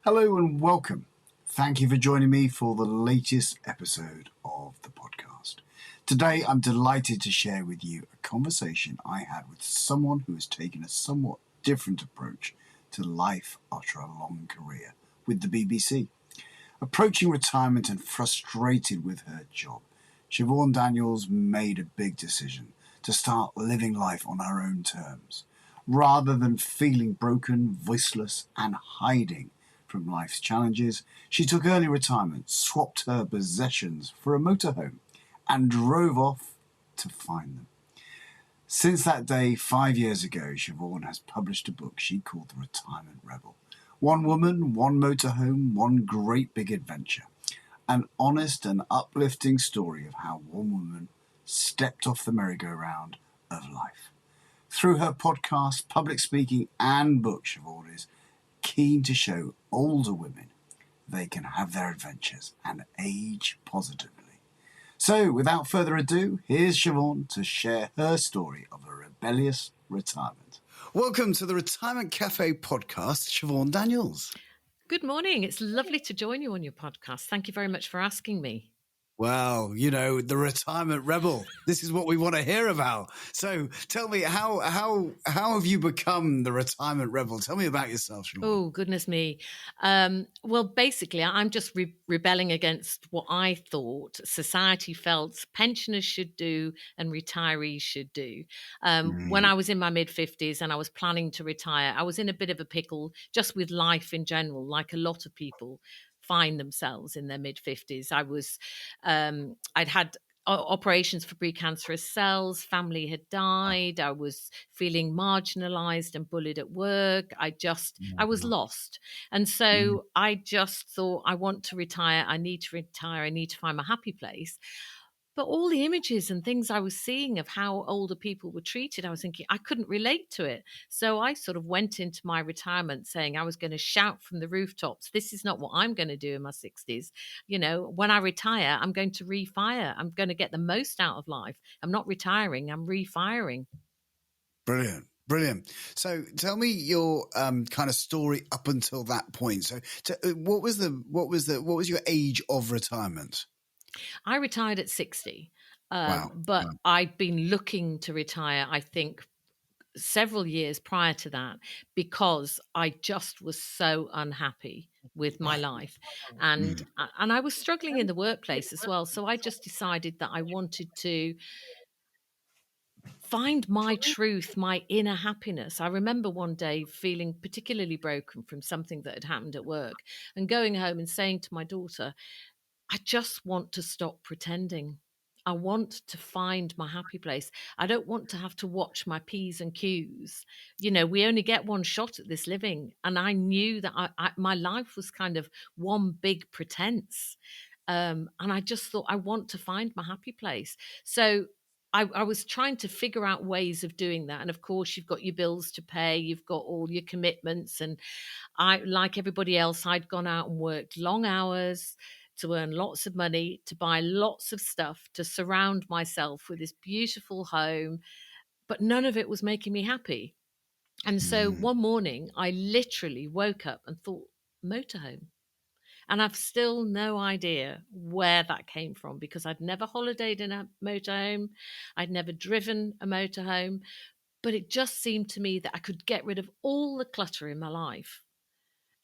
Hello and welcome. Thank you for joining me for the latest episode of the podcast. Today, I'm delighted to share with you a conversation I had with someone who has taken a somewhat different approach to life after a long career with the BBC. Approaching retirement and frustrated with her job, Siobhan Daniels made a big decision to start living life on her own terms, rather than feeling broken, voiceless, and hiding from life's challenges. She took early retirement, swapped her possessions for a motorhome, and drove off to find them. Since that day, 5 years ago, Siobhan has published a book she called The Retirement Rebel. One woman, one motorhome, one great big adventure. An honest and uplifting story of how one woman stepped off the merry-go-round of life. Through her podcast, public speaking, and book, Siobhan is keen to show older women they can have their adventures and age positively. So, without further ado, here's Siobhan to share her story of a rebellious retirement. Welcome to the Retirement Café Podcast, Siobhan Daniels. Good morning. It's lovely to join you on your podcast. Thank you very much for asking me. Well, you know, the retirement rebel. This is what we want to hear about. So tell me, how have you become the retirement rebel? Tell me about yourself, Siobhan. Oh, goodness me. Well, basically, I'm just rebelling against what I thought society felt pensioners should do and retirees should do. When I was in my mid-50s and I was planning to retire, I was in a bit of a pickle just with life in general, like a lot of people find themselves in their mid-50s. I'd had operations for precancerous cells, family had died, I was feeling marginalized and bullied at work. I was lost. And so I just thought, I want to retire, I need to retire, I need to find my happy place. But all the images and things I was seeing of how older people were treated, I was thinking I couldn't relate to it. So I sort of went into my retirement saying I was going to shout from the rooftops, this is not what I'm going to do in my 60s. You know, when I retire, I'm going to refire. I'm going to get the most out of life. I'm not retiring, I'm refiring. Brilliant. So tell me your kind of story up until that point. So what was your age of retirement? I retired at 60, Wow. I'd been looking to retire, I think, several years prior to that, because I just was so unhappy with my life. And I was struggling in the workplace as well. So I just decided that I wanted to find my truth, my inner happiness. I remember one day feeling particularly broken from something that had happened at work and going home and saying to my daughter, I just want to stop pretending. I want to find my happy place. I don't want to have to watch my P's and Q's. You know, we only get one shot at this living. And I knew that my life was kind of one big pretense. And I just thought, I want to find my happy place. So I was trying to figure out ways of doing that. And of course, you've got your bills to pay, you've got all your commitments. And I, like everybody else, I'd gone out and worked long hours to earn lots of money, to buy lots of stuff, to surround myself with this beautiful home, but none of it was making me happy. And so one morning I literally woke up and thought, motorhome. And I've still no idea where that came from, because I'd never holidayed in a motorhome. I'd never driven a motorhome, but it just seemed to me that I could get rid of all the clutter in my life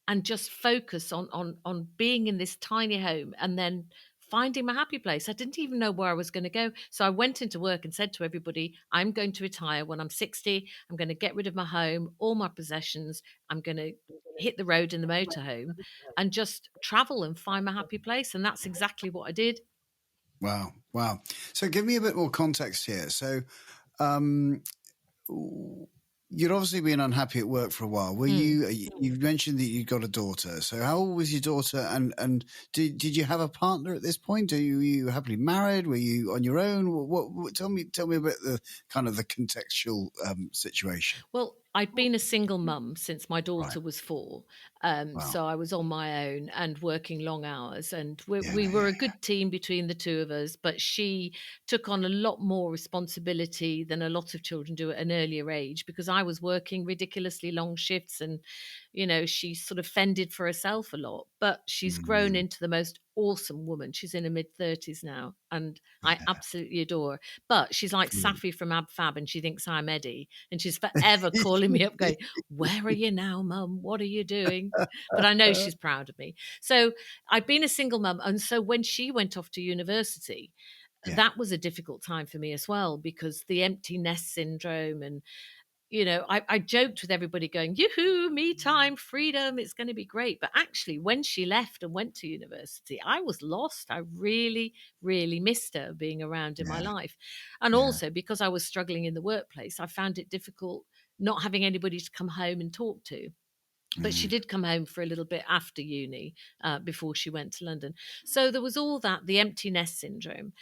and just focus on being in this tiny home and then finding my happy place. I didn't even know where I was going to go. So I went into work and said to everybody, I'm going to retire when I'm 60. I'm going to get rid of my home, all my possessions. I'm going to hit the road in the motorhome and just travel and find my happy place. And that's exactly what I did. Wow. So give me a bit more context here. So you'd obviously been unhappy at work for a while. Were you mentioned that you got a daughter. So how old was your daughter? And did you have a partner at this point? Were you happily married? Were you on your own? What tell me about the kind of the contextual situation. Well, I'd been a single mum since my Right. daughter was 4. Wow. So I was on my own and working long hours. And Yeah, we were yeah, a good team between the two of us, but she took on a lot more responsibility than a lot of children do at an earlier age because I was working ridiculously long shifts and, she sort of fended for herself a lot. But she's grown mm, into the most awesome woman. She's in her mid-30s now, and I yeah. absolutely adore her. But she's like Brilliant. Safi from Ab Fab, and she thinks I'm Eddie, and she's forever calling me up, going, "Where are you now, Mum? What are you doing?" But I know she's proud of me. So I'd been a single mum, and so when she went off to university, Yeah, that was a difficult time for me as well because the empty nest syndrome and I joked with everybody going, yoo-hoo, me time, freedom, it's going to be great. But actually, when she left and went to university, I was lost. I really, really missed her being around in my yeah, life. And yeah. also because I was struggling in the workplace, I found it difficult not having anybody to come home and talk to. But she Mm, did come home for a little bit after uni before she went to London. So there was all that, the empty nest syndrome.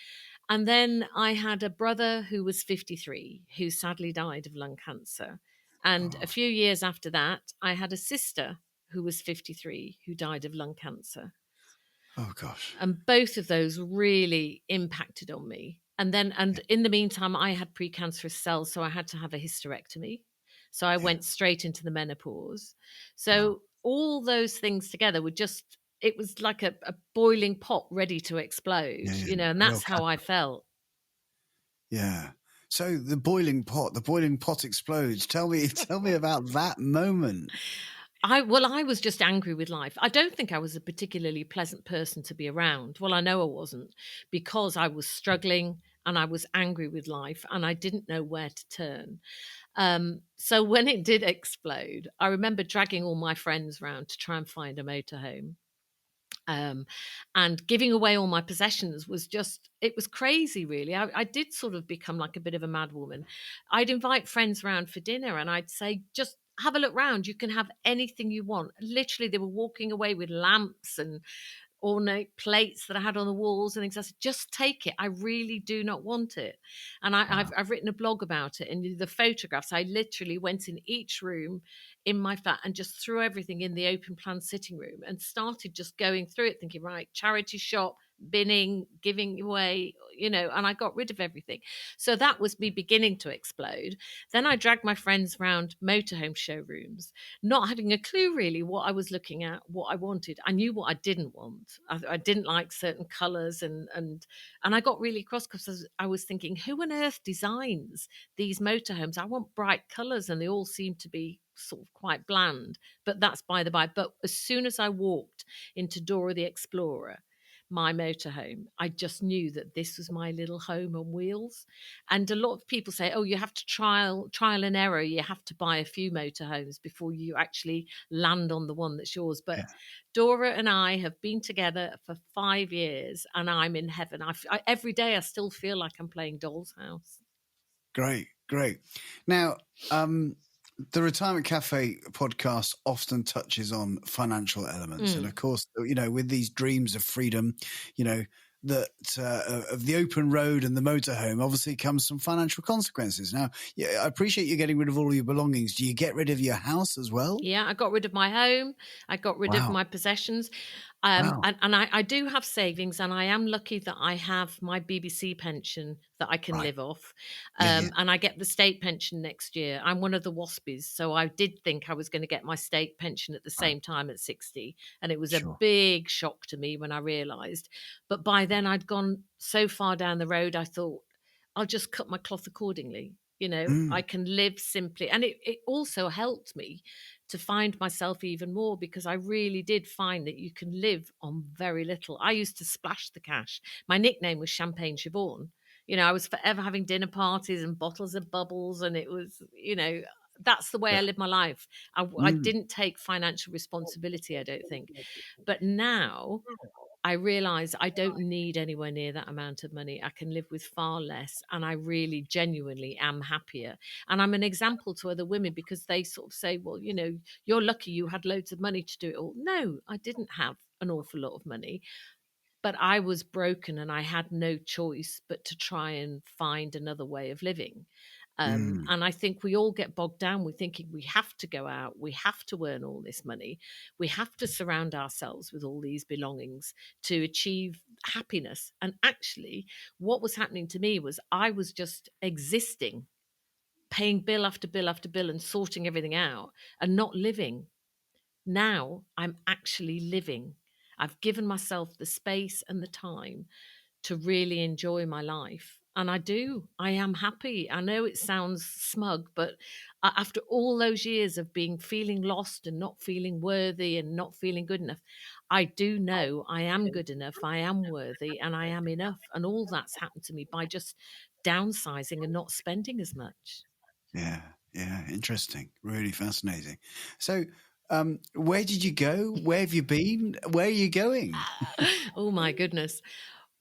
And then I had a brother who was 53, who sadly died of lung cancer. And a gosh. few years after that, I had a sister who was 53, who died of lung cancer. Oh, gosh. And both of those really impacted on me. And Yeah, in the meantime, I had precancerous cells, so I had to have a hysterectomy. So I yeah. went straight into the menopause. Wow. So all those things together were just, it was like a boiling pot ready to explode, Yeah, yeah. and Real that's cat. how I felt. Yeah. So the boiling pot explodes. Tell me, tell me about that moment. I was just angry with life. I don't think I was a particularly pleasant person to be around. Well, I know I wasn't because I was struggling and I was angry with life and I didn't know where to turn. So when it did explode, I remember dragging all my friends round to try and find a motorhome. um, and giving away all my possessions was just, it was crazy, really. I did sort of become like a bit of a mad woman. I'd invite friends round for dinner and I'd say, just have a look round. You can have anything you want. Literally, they were walking away with lamps and ornate plates that I had on the walls and things. I said, just take it. I really do not want it. And Wow. I've written a blog about it. And the photographs, I literally went in each room in my flat and just threw everything in the open plan sitting room and started just going through it, thinking, right, charity shop, binning, giving away, and I got rid of everything. So that was me beginning to explode. Then I dragged my friends round motorhome showrooms, not having a clue really what I was looking at, what I wanted. I knew what I didn't want. I didn't like certain colours, and I got really cross because I was thinking, who on earth designs these motorhomes? I want bright colours, and they all seem to be sort of quite bland. But that's by the by. But as soon as I walked into Dora the Explorer, my motorhome, I just knew that this was my little home on wheels. And a lot of people say, oh, you have to trial and error. You have to buy a few motorhomes before you actually land on the one that's yours. But Yeah. Dora and I have been together for 5 years and I'm in heaven. Every day I still feel like I'm playing Doll's House. Great, great. Now, the Retirement Cafe podcast often touches on financial elements, and of course, with these dreams of freedom, you know, that of the open road and the motorhome, obviously comes some financial consequences. Now, yeah, I appreciate you getting rid of all your belongings. Do you get rid of your house as well? Yeah, I got rid of my home. I got rid of Wow, my possessions. wow, And I do have savings, and I am lucky that I have my BBC pension that I can right, live off. yeah, yeah, And I get the state pension next year. I'm one of the waspies. So I did think I was going to get my state pension at the right, same time at 60. And it was a sure, big shock to me when I realized. But by then I'd gone so far down the road, I thought, I'll just cut my cloth accordingly. I mm, can live simply. And it also helped me to find myself even more because I really did find that you can live on very little. I used to splash the cash. My nickname was Champagne Siobhan. I was forever having dinner parties and bottles of bubbles, and it was, that's the way yeah, I lived my life. I mm, didn't take financial responsibility, I don't think. But now I realize I don't need anywhere near that amount of money. I can live with far less. And I really genuinely am happier. And I'm an example to other women because they sort of say, well, you're lucky you had loads of money to do it all. No, I didn't have an awful lot of money, but I was broken and I had no choice but to try and find another way of living. Mm. And I think we all get bogged down with thinking we have to go out, we have to earn all this money, we have to surround ourselves with all these belongings to achieve happiness. And actually, what was happening to me was I was just existing, paying bill after bill after bill and sorting everything out and not living. Now I'm actually living. I've given myself the space and the time to really enjoy my life. And I do. I am happy. I know it sounds smug, but after all those years of being feeling lost and not feeling worthy and not feeling good enough, I do know I am good enough, I am worthy, and I am enough. And all that's happened to me by just downsizing and not spending as much. Yeah, yeah, interesting. Really fascinating. So, where did you go? Where have you been? Where are you going? Oh my goodness.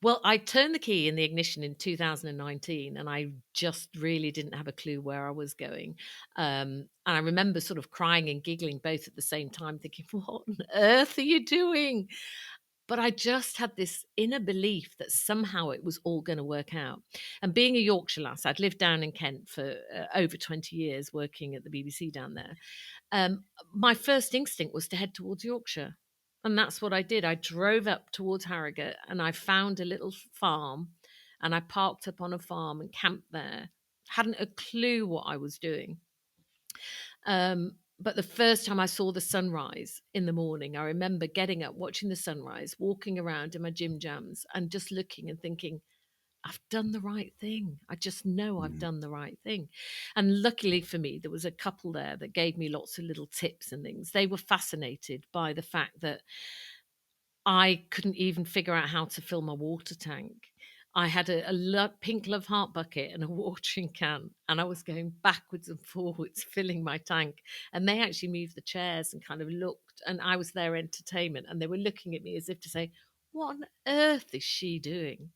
Well, I turned the key in the ignition in 2019 and I just really didn't have a clue where I was going. And I remember sort of crying and giggling both at the same time, thinking, what on earth are you doing? But I just had this inner belief that somehow it was all going to work out. And being a Yorkshire lass, I'd lived down in Kent for over 20 years working at the BBC down there. um, my first instinct was to head towards Yorkshire. And that's what I did. I drove up towards Harrogate and I found a little farm and I parked up on a farm and camped there. Hadn't a clue what I was doing. But the first time I saw the sunrise in the morning, I remember getting up, watching the sunrise, walking around in my gym jams and just looking and thinking, I've done the right thing. I just know I've Mm. done the right thing. And luckily for me, there was a couple there that gave me lots of little tips and things. They were fascinated by the fact that I couldn't even figure out how to fill my water tank. I had a pink love heart bucket and a watering can, and I was going backwards and forwards filling my tank. And they actually moved the chairs and kind of looked, and I was their entertainment, and they were looking at me as if to say, "What on earth is she doing?"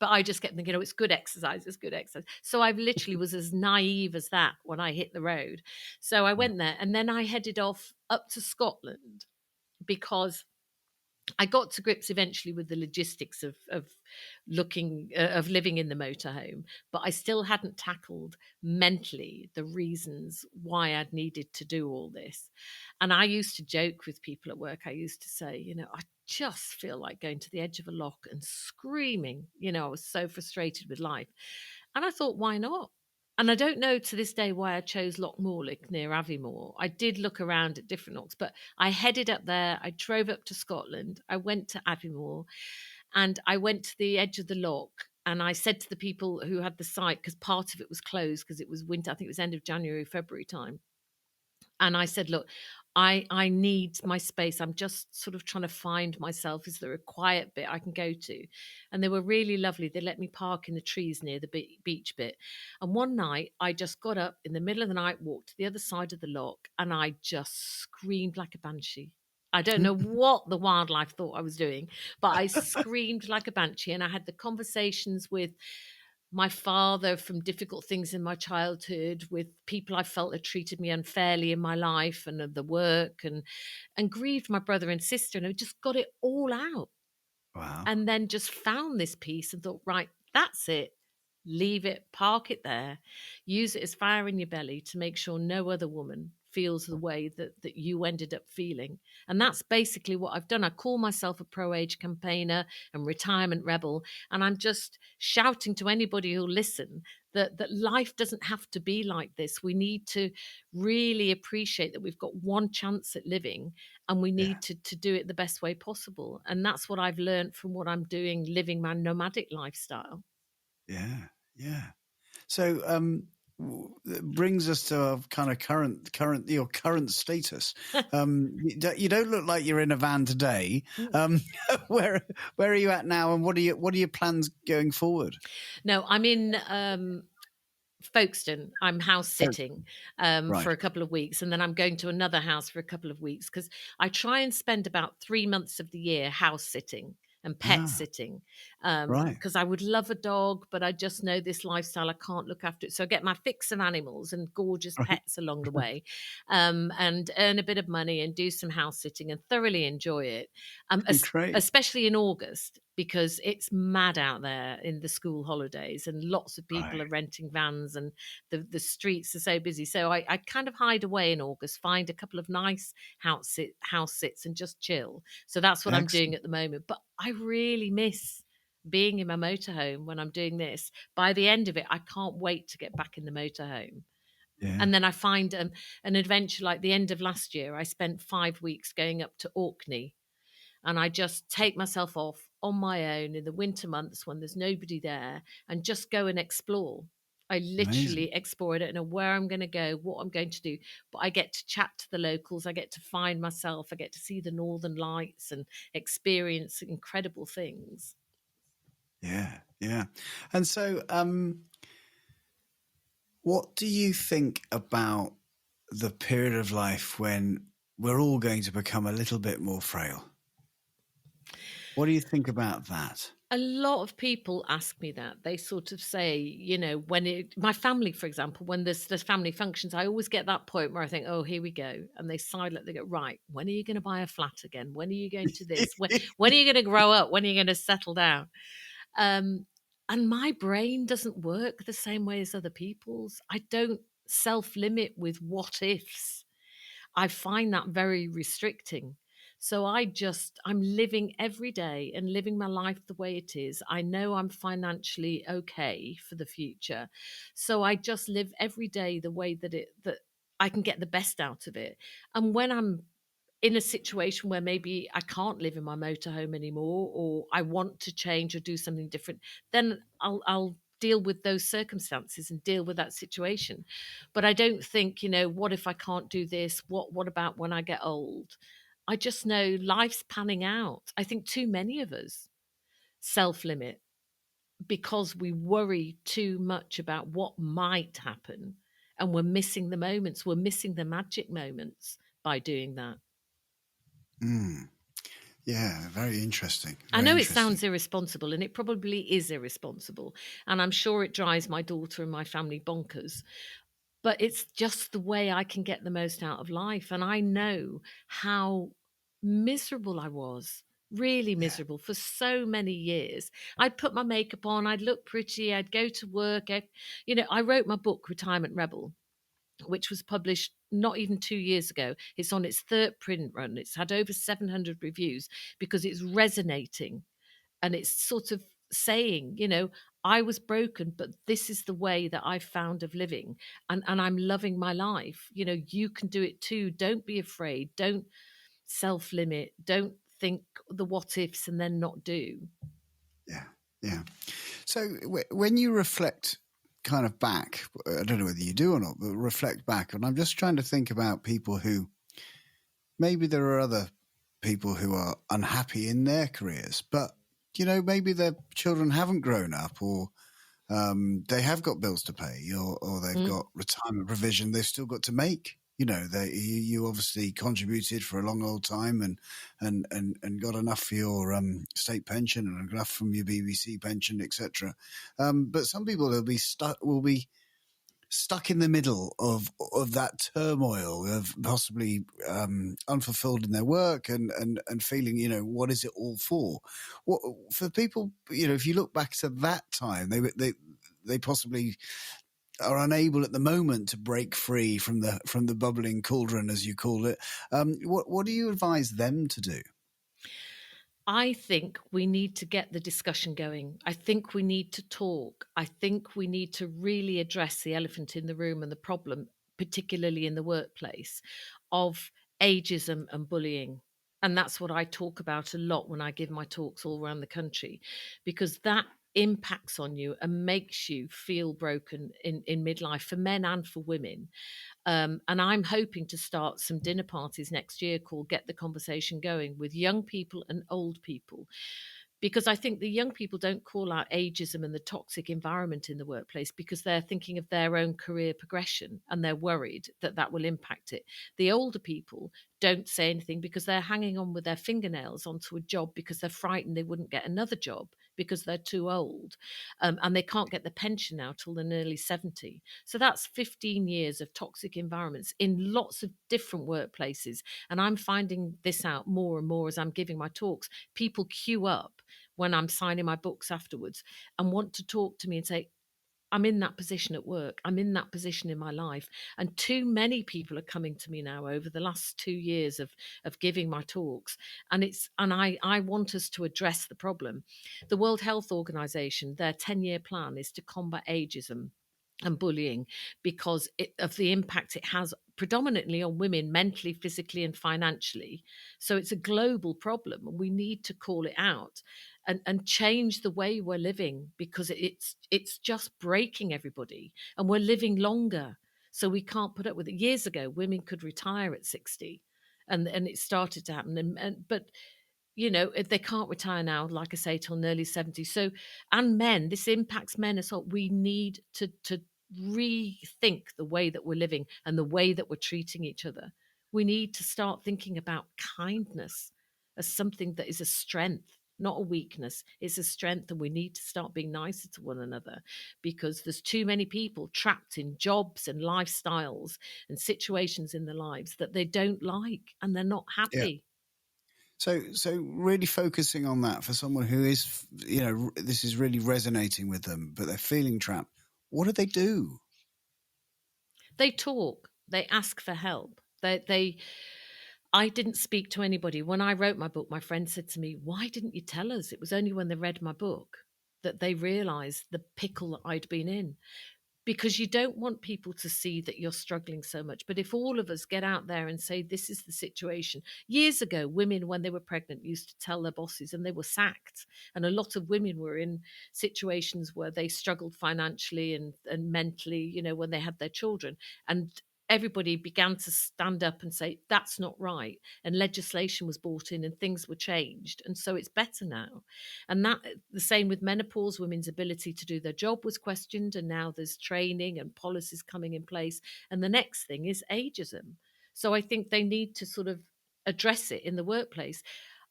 But I just kept thinking, oh, it's good exercise, it's good exercise. So I literally was as naive as that when I hit the road. So I went there and then I headed off up to Scotland because I got to grips eventually with the logistics of looking of living in the motorhome, but I still hadn't tackled mentally the reasons why I'd needed to do all this. And I used to joke with people at work. I used to say, I just feel like going to the edge of a lock and screaming. I was so frustrated with life. And I thought, why not? And I don't know to this day why I chose Lochmorlich near Aviemore. I did look around at different locks, but I headed up there. I drove up to Scotland. I went to Aviemore and I went to the edge of the loch. And I said to the people who had the site, because part of it was closed because it was winter, I think it was end of January, February time. And I said, look, I need my space. I'm just sort of trying to find myself. Is there a quiet bit I can go to? And they were really lovely. They let me park in the trees near the beach bit. And one night I just got up in the middle of the night, walked to the other side of the loch, and I just screamed like a banshee. I don't know what the wildlife thought I was doing, but I screamed like a banshee. And I had the conversations with my father from difficult things in my childhood, with people I felt had treated me unfairly in my life and of the work, and grieved my brother and sister, and I just got it all out. Wow. And then just found this piece and thought, right, that's it. Leave it, park it there, use it as fire in your belly to make sure no other woman feels the way that you ended up feeling. And that's basically what I've done. I call myself a pro-age campaigner and retirement rebel. And I'm just shouting to anybody who'll listen that life doesn't have to be like this. We need to really appreciate that we've got one chance at living and we Yeah, need to do it the best way possible. And that's what I've learned from what I'm doing, living my nomadic lifestyle. yeah, yeah. So, it brings us to a kind of your current status. You don't look like you're in a van today. Um, where where are you at now, and what are your plans going forward? No, I'm in Folkestone. I'm house Oh, sitting for right. a couple of weeks, and then I'm going to another house for a couple of weeks because I try and spend about 3 months of the year house sitting and pet Ah, sitting right. because I would love a dog, but I just know this lifestyle, I can't look after it. So I get my fix of animals and gorgeous Right. pets along the way, and earn a bit of money and do some house sitting and thoroughly enjoy it, Great. especially in August. because it's mad out there in the school holidays, and lots of people Right. are renting vans, and the streets are so busy. So I kind of hide away in August, find a couple of nice house sits and just chill. So that's what I'm doing Excellent. at the moment. But I really miss being in my motorhome when I'm doing this. By the end of it, I can't wait to get back in the motorhome. Yeah. And then I find an adventure like the end of last year. I spent 5 weeks going up to Orkney, and I just take myself off on my own in the winter months when there's nobody there and just go and explore. I Amazing. literally explore. I don't know where I'm going to go, what I'm going to do, but I get to chat to the locals. I get to find myself. I get to see the northern lights and experience incredible things. Yeah. Yeah. And so, what do you think about the period of life when we're all going to become a little bit more frail? What do you think about that? A lot of people ask me that. They sort of say, when my family, for example, when there's family functions, I always get that point where I think, oh, here we go. And they silently go, right, when are you going to buy a flat again? When are you going to this? When are you going to grow up? When are you going to settle down? Um, and my brain doesn't work the same way as other people's. I don't self-limit with what ifs. I find that very restricting. So I'm living every day and living my life the way it is. I know I'm financially okay for the future. So I just live every day the way that I can get the best out of it. And when I'm in a situation where maybe I can't live in my motorhome anymore, or I want to change or do something different, then I'll deal with those circumstances and deal with that situation. But I don't think, what if I can't do this? What about when I get old? I just know life's panning out. I think too many of us self-limit because we worry too much about what might happen, and we're missing the moments. We're missing the magic moments by doing that. Mm. Yeah, very interesting. I Very know it interesting. sounds irresponsible, and it probably is irresponsible. And I'm sure it drives my daughter and my family bonkers. But it's just the way I can get the most out of life. And I know how miserable I was, really Yeah. miserable for so many years. I'd put my makeup on, I'd look pretty, I'd go to work. I wrote my book, Retirement Rebel, which was published not even 2 years ago. It's on its third print run. It's had over 700 reviews because it's resonating, and it's sort of saying, I was broken, but this is the way that I've found of living, and I'm loving my life. You can do it too. Don't be afraid. Don't self limit. Don't think the what ifs and then not do. Yeah. Yeah. So when you reflect kind of back, I don't know whether you do or not, but reflect back, and I'm just trying to think about people who maybe there are other people who are unhappy in their careers, but maybe their children haven't grown up, or they have got bills to pay, or they've Mm. got retirement provision they've still got to make. You obviously contributed for a long old time, and got enough for your state pension and enough from your BBC pension, etc. But some people will be stuck in the middle of that turmoil of possibly unfulfilled in their work, and feeling, what is it all for? What for people, if you look back to that time, they possibly are unable at the moment to break free from the bubbling cauldron, as you call it. What do you advise them to do? I think we need to get the discussion going. I think we need to talk. I think we need to really address the elephant in the room and the problem, particularly in the workplace, of ageism and bullying. And that's what I talk about a lot when I give my talks all around the country, because that impacts on you and makes you feel broken in midlife, for men and for women. And I'm hoping to start some dinner parties next year called Get the Conversation Going, with young people and old people, because I think the young people don't call out ageism and the toxic environment in the workplace because they're thinking of their own career progression and they're worried that that will impact it. The older people don't say anything because they're hanging on with their fingernails onto a job because they're frightened they wouldn't get another job because they're too old, and they can't get the pension now till they're nearly 70. So that's 15 years of toxic environments in lots of different workplaces. And I'm finding this out more and more as I'm giving my talks. People queue up when I'm signing my books afterwards and want to talk to me and say, I'm in that position at work. I'm in that position in my life. And too many people are coming to me now over the last 2 years of giving my talks. And I want us to address the problem. The World Health Organization, their 10-year plan is to combat ageism and bullying because of the impact it has predominantly on women mentally, physically, and financially. So it's a global problem, and we need to call it out and change the way we're living, because it's just breaking everybody, and we're living longer. So we can't put up with it. Years ago, women could retire at 60, and it started to happen. But if they can't retire now, like I say, till nearly 70. So, and men, this impacts men as well. We need to rethink the way that we're living and the way that we're treating each other. We need to start thinking about kindness as something that is a strength, not a weakness. It's a strength, and we need to start being nicer to one another, because there's too many people trapped in jobs and lifestyles and situations in their lives that they don't like, and they're not Yeah. happy. So really focusing on that for someone who is, this is really resonating with them, but they're feeling trapped. What do they do? They talk, they ask for help. I didn't speak to anybody. When I wrote my book, my friend said to me, "Why didn't you tell us?" It was only when they read my book that they realized the pickle that I'd been in, because you don't want people to see that you're struggling so much. But if all of us get out there and say, this is the situation. Years ago, women, when they were pregnant, used to tell their bosses, and they were sacked. And a lot of women were in situations where they struggled financially and mentally, when they had their children. And everybody began to stand up and say, that's not right. And legislation was brought in and things were changed. And so it's better now. And that the same with menopause, women's ability to do their job was questioned, and now there's training and policies coming in place. And the next thing is ageism. So I think they need to sort of address it in the workplace.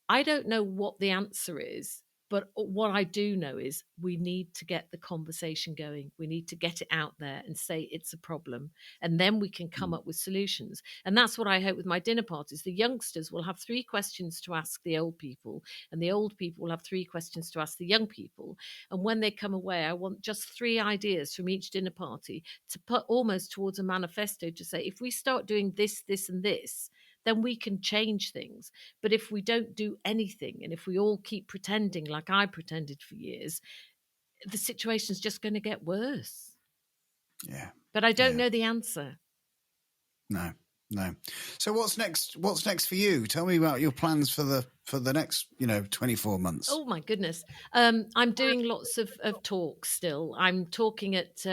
I don't know what the answer is, but what I do know is we need to get the conversation going. We need to get it out there and say it's a problem. And then we can come up with solutions. And that's what I hope with my dinner parties. The youngsters will have 3 questions to ask the old people, and the old people will have 3 questions to ask the young people. And when they come away, I want just 3 ideas from each dinner party to put almost towards a manifesto to say, if we start doing this, this, and this, then we can change things. But if we don't do anything, and if we all keep pretending like I pretended for years, the situation's just going to get worse. Yeah. But I don't know the answer. No. So what's next? What's next for you? Tell me about your plans for the next 24 months. Oh my goodness. I'm doing lots of talks still. I'm talking at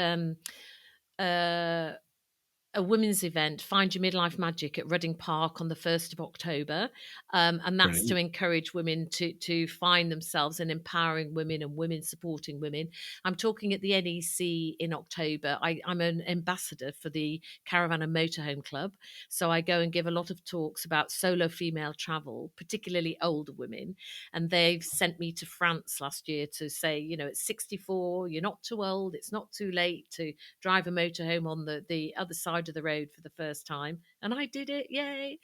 a women's event, Find Your Midlife Magic, at Reading Park on the 1st of October. And that's Brilliant. to encourage women to find themselves, and empowering women and women supporting women. I'm talking at the NEC in October. I'm an ambassador for the Caravan and Motorhome Club. So I go and give a lot of talks about solo female travel, particularly older women. And they've sent me to France last year to say, at 64, you're not too old. It's not too late to drive a motorhome on the other side of the road for the first time. And I did it. Yay.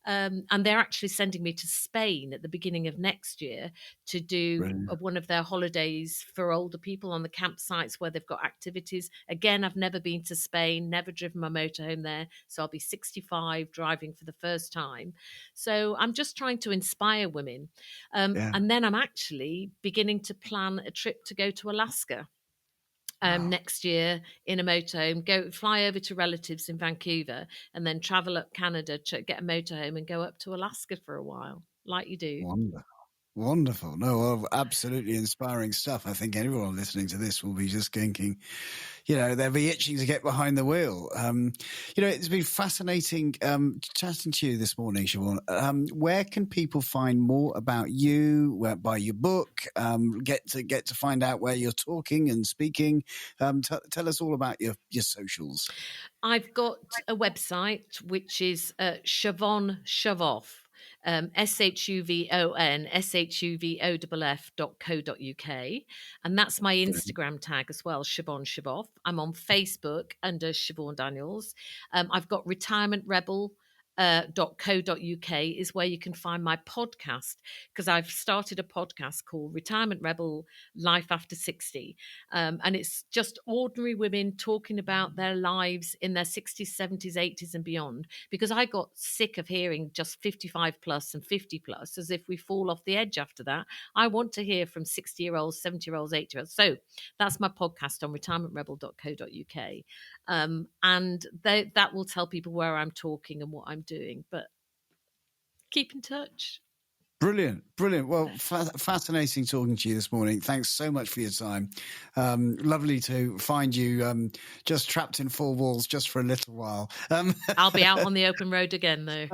And they're actually sending me to Spain at the beginning of next year to do one of their holidays for older people on the campsites where they've got activities. Again, I've never been to Spain, never driven my motorhome there. So I'll be 65 driving for the first time. So I'm just trying to inspire women. And then I'm actually beginning to plan a trip to go to Alaska. Next year in a motorhome, fly over to relatives in Vancouver, and then travel up Canada to get a motorhome and go up to Alaska for a while, like you do. Wonderful. No, well, absolutely inspiring stuff. I think anyone listening to this will be just thinking, they'll be itching to get behind the wheel. It's been fascinating chatting to you this morning, Siobhan. Where can people find more about you? Where buy your book? Get to find out where you're talking and speaking. Tell us all about your socials. I've got a website which is Siobhan Shuvoff. SHUVON and that's my Instagram tag as well, Siobhan Shuvoff. I'm on Facebook under Siobhan Daniels. I've got Retirement Rebel .co.uk is where you can find my podcast, because I've started a podcast called Retirement Rebel Life After 60. And it's just ordinary women talking about their lives in their 60s, 70s, 80s, and beyond. Because I got sick of hearing just 55 plus and 50 plus, as if we fall off the edge after that. I want to hear from 60-year-olds, 70-year-olds, 80-year-olds. So that's my podcast on retirementrebel.co.uk. And that will tell people where I'm talking and what I'm doing. But keep in touch. Brilliant. Well, fascinating talking to you this morning. Thanks so much for your time. Lovely to find you just trapped in four walls just for a little while. I'll be out on the open road again, though.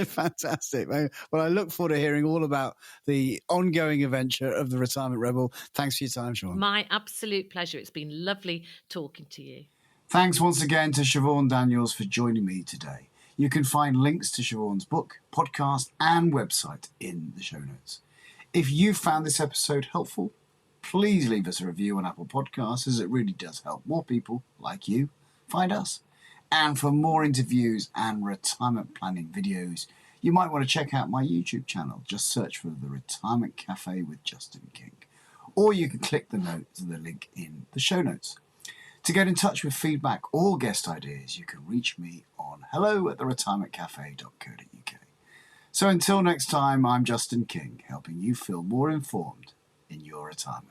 Fantastic. Well, I look forward to hearing all about the ongoing adventure of the Retirement Rebel. Thanks for your time, Siobhan. My absolute pleasure. It's been lovely talking to you. Thanks once again to Siobhan Daniels for joining me today. You can find links to Siobhan's book, podcast, and website in the show notes. If you found this episode helpful, please leave us a review on Apple Podcasts, as it really does help more people like you find us. And for more interviews and retirement planning videos, you might want to check out my YouTube channel. Just search for the Retirement Cafe with Justin King. Or you can click the link in the show notes. To get in touch with feedback or guest ideas, you can reach me on hello@theretirementcafe.co.uk. So until next time, I'm Justin King, helping you feel more informed in your retirement.